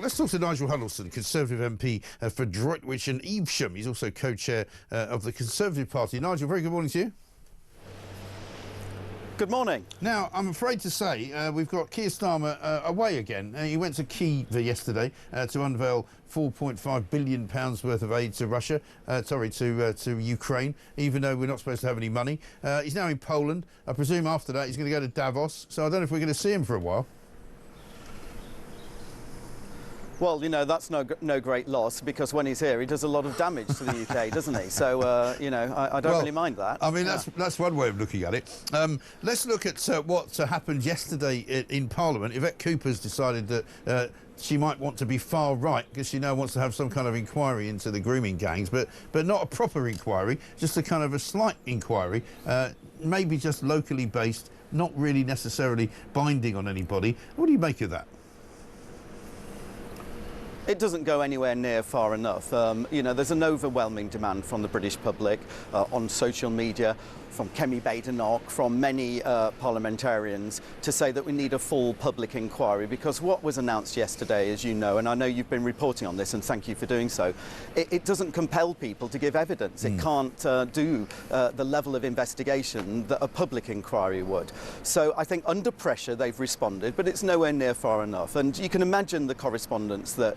Let's talk to Nigel Huddleston, Conservative MP for Droitwich and Evesham. He's also co-chair of the Conservative Party. Nigel, very good morning to you. Good morning. Now, I'm afraid to say we've got Keir Starmer away again. He went to Kyiv yesterday to unveil £4.5 billion worth of aid to Russia, to Ukraine, even though we're not supposed to have any money. He's now in Poland. I presume after that he's going to go to Davos, so I don't know if we're going to see him for a while. Well, you know, that's no great loss, because when he's here, he does a lot of damage to the UK, doesn't he? So, you know, I don't really mind that. I mean, that's one way of looking at it. Let's look at what happened yesterday in Parliament. Yvette Cooper's decided that she might want to be far right, because she now wants to have some kind of inquiry into the grooming gangs, but not a proper inquiry, just a kind of a slight inquiry, maybe just locally based, not really necessarily binding on anybody. What do you make of that? It doesn't go anywhere near far enough. You know, there's an overwhelming demand from the British public on social media, from Kemi Badenoch, from many parliamentarians, to say that we need a full public inquiry, because what was announced yesterday, as you know, and I know you've been reporting on this, and thank you for doing so, it doesn't compel people to give evidence. It can't do the level of investigation that a public inquiry would. So I think under pressure they've responded, but it's nowhere near far enough. And you can imagine the correspondence that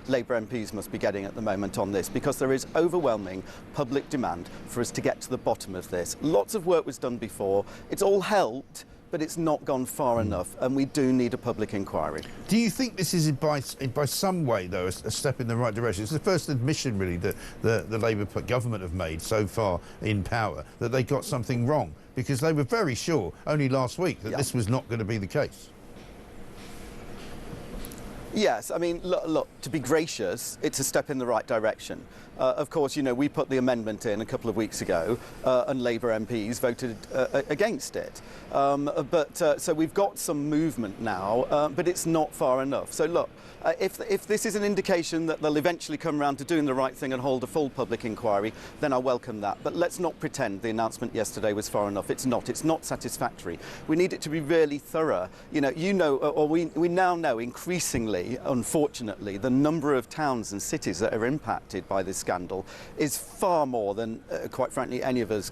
Labour MPs must be getting at the moment on this, because there is overwhelming public demand for us to get to the bottom of this. Lots of work was done before. It's all helped, but it's not gone far enough, and we do need a public inquiry. Do you think this is by some way, though, a step in the right direction? It's the first admission, really, that the Labour government have made so far in power, that they got something wrong, because they were very sure only last week that this was not going to be the case. Yes, I mean, look, to be gracious, it's a step in the right direction. Of course, you know, we put the amendment in a couple of weeks ago, and Labour MPs voted against it. So we've got some movement now, but it's not far enough. So look, if this is an indication that they'll eventually come around to doing the right thing and hold a full public inquiry, then I welcome that. But let's not pretend the announcement yesterday was far enough. It's not. It's not satisfactory. We need it to be really thorough. You know, or we now know increasingly, unfortunately, the number of towns and cities that are impacted by this scandal is far more than, quite frankly, any of us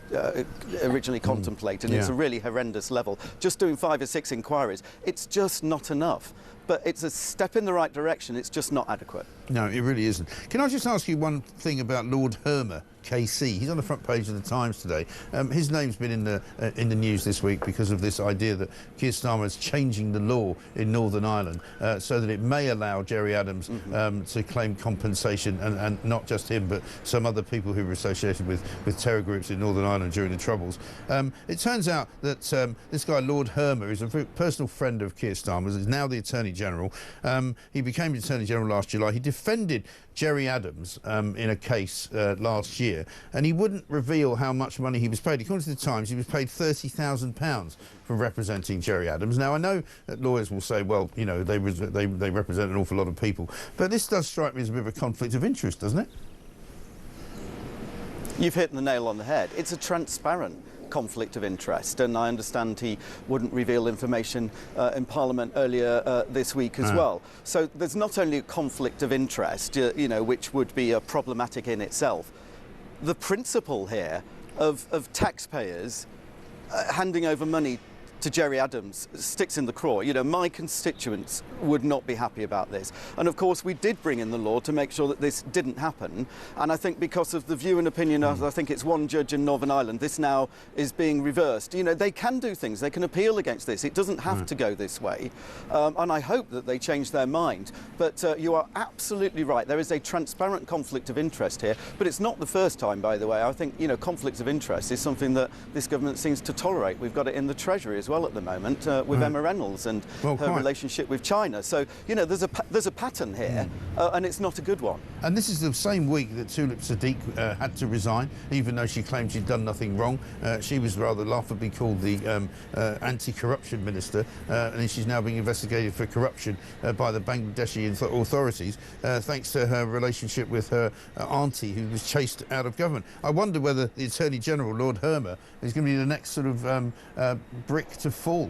originally contemplated. It's a really horrendous level. Just doing 5 or 6 inquiries, it's just not enough. But it's a step in the right direction. It's just not adequate. No, it really isn't. Can I just ask you one thing about Lord Hermer, KC? He's on the front page of the Times today. His name's been in the news this week because of this idea that Keir Starmer is changing the law in Northern Ireland so that it may allow Gerry Adams to claim compensation, and not just him, but some other people who were associated with terror groups in Northern Ireland during the Troubles. It turns out that this guy, Lord Hermer, is a personal friend of Keir Starmer's. He's now the Attorney General. He became the Attorney General last July. He defended Gerry Adams in a case last year, and he wouldn't reveal how much money he was paid. According to the Times, he was paid £30,000 for representing Gerry Adams. Now, I know that lawyers will say, well, you know, they represent an awful lot of people, but this does strike me as a bit of a conflict of interest, doesn't it? You've hit the nail on the head. It's a transparent conflict of interest, and I understand he wouldn't reveal information in Parliament earlier this week as well. So there's not only a conflict of interest, you know, which would be problematic in itself. The principle here of taxpayers handing over money to Gerry Adams sticks in the craw. You know, my constituents would not be happy about this. And of course, we did bring in the law to make sure that this didn't happen. And I think because of the view and opinion of, I think it's one judge in Northern Ireland, this now is being reversed. You know, they can do things. They can appeal against this. It doesn't have to go this way. And I hope that they change their mind. But you are absolutely right. There is a transparent conflict of interest here. But it's not the first time, by the way. I think, you know, conflicts of interest is something that this government seems to tolerate. We've got it in the Treasury as well at the moment with Emma Reynolds and her relationship with China. So, you know, there's a pattern here, and it's not a good one. And this is the same week that Tulip Siddiq had to resign, even though she claimed she'd done nothing wrong. She was rather laughably called the anti-corruption minister, and she's now being investigated for corruption by the Bangladeshi authorities, thanks to her relationship with her auntie, who was chased out of government. I wonder whether the Attorney General, Lord Hermer, is going to be the next sort of brick to fall.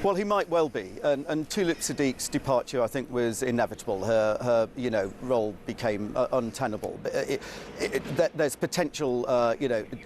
Well, he might well be, and Tulip Siddiq's departure, I think, was inevitable. Her role became untenable. There's potential,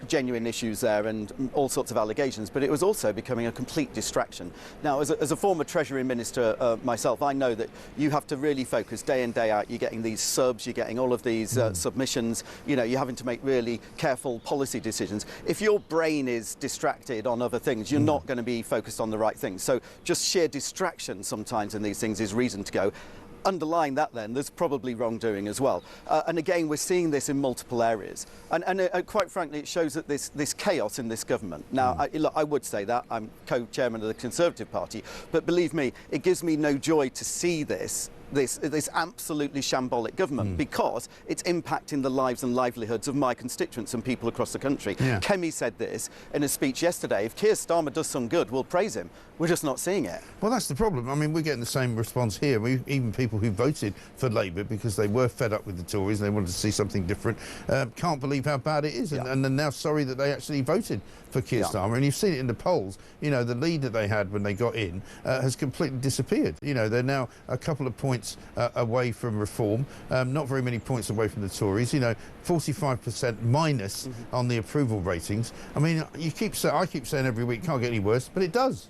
genuine issues there and all sorts of allegations, but it was also becoming a complete distraction. Now, as a former Treasury Minister myself, I know that you have to really focus day in, day out. You're getting these subs, you're getting all of these submissions, you're having to make really careful policy decisions. If your brain is distracted on other things, you're not going to be focused on the right things. So just sheer distraction sometimes in these things is reason to go. Underlying that, then, there's probably wrongdoing as well. And again, we're seeing this in multiple areas. And quite frankly, it shows that this chaos in this government. Now, I would say that. I'm co-chairman of the Conservative Party. But believe me, it gives me no joy to see this absolutely shambolic government because it's impacting the lives and livelihoods of my constituents and people across the country. Yeah. Kemi said this in a speech yesterday. If Keir Starmer does some good, we'll praise him. We're just not seeing it. Well, that's the problem. I mean, we're getting the same response here. Even people who voted for Labour because they were fed up with the Tories and they wanted to see something different can't believe how bad it is, and they're now sorry that they actually voted for Keir Starmer. And you've seen it in the polls. The lead that they had when they got in has completely disappeared. They're now a couple of points away from reform, not very many points away from the Tories. 45% minus on the approval ratings. I mean, I keep saying every week, can't get any worse, but it does.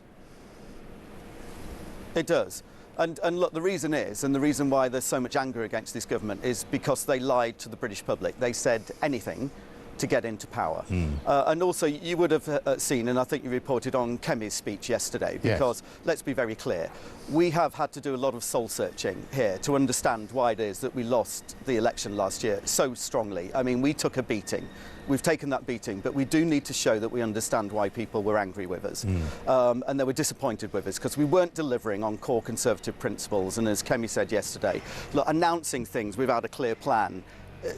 It does. And look, the reason is, and the reason why there's so much anger against this government is because they lied to the British public. They said anything to get into power. And also, you would have seen, and I think you reported on Kemi's speech yesterday, because let's be very clear, we have had to do a lot of soul-searching here to understand why it is that we lost the election last year so strongly. I mean, we took a beating. We've taken that beating, but we do need to show that we understand why people were angry with us. And they were disappointed with us because we weren't delivering on core Conservative principles. And as Kemi said yesterday, look, announcing things without a clear plan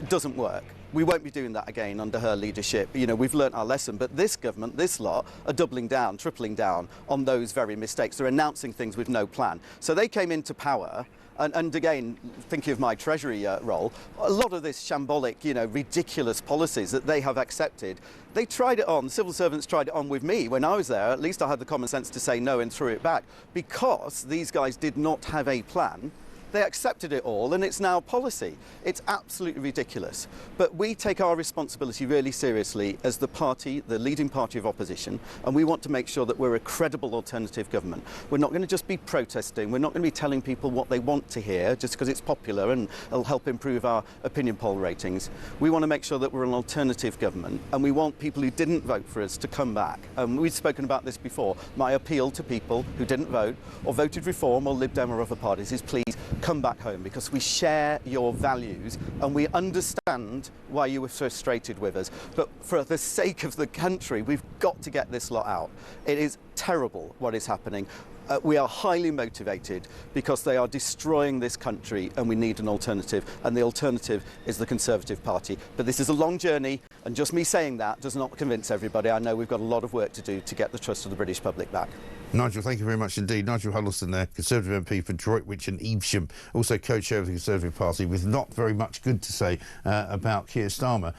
doesn't work. We won't be doing that again under her leadership. We've learnt our lesson, but this government, this lot, are doubling down, tripling down on those very mistakes. They're announcing things with no plan. So they came into power, and again, thinking of my Treasury role, a lot of this shambolic, ridiculous policies that they have accepted, they tried it on, civil servants tried it on with me when I was there. At least I had the common sense to say no and threw it back. Because these guys did not have a plan, they accepted it all, and it's now policy. It's absolutely ridiculous. But we take our responsibility really seriously as the party, the leading party of opposition, and we want to make sure that we're a credible alternative government. We're not going to just be protesting. We're not going to be telling people what they want to hear just because it's popular and it'll help improve our opinion poll ratings. We want to make sure that we're an alternative government, and we want people who didn't vote for us to come back. We've spoken about this before. My appeal to people who didn't vote or voted Reform or Lib Dem or other parties is please come back home, because we share your values and we understand why you were frustrated with us. But for the sake of the country, we've got to get this lot out. It is terrible what is happening. We are highly motivated because they are destroying this country, and we need an alternative, and the alternative is the Conservative Party. But this is a long journey, and just me saying that does not convince everybody. I know we've got a lot of work to do to get the trust of the British public back. Nigel, thank you very much indeed. Nigel Huddleston there, Conservative MP for Droitwich and Evesham, also co-chair of the Conservative Party, with not very much good to say about Keir Starmer.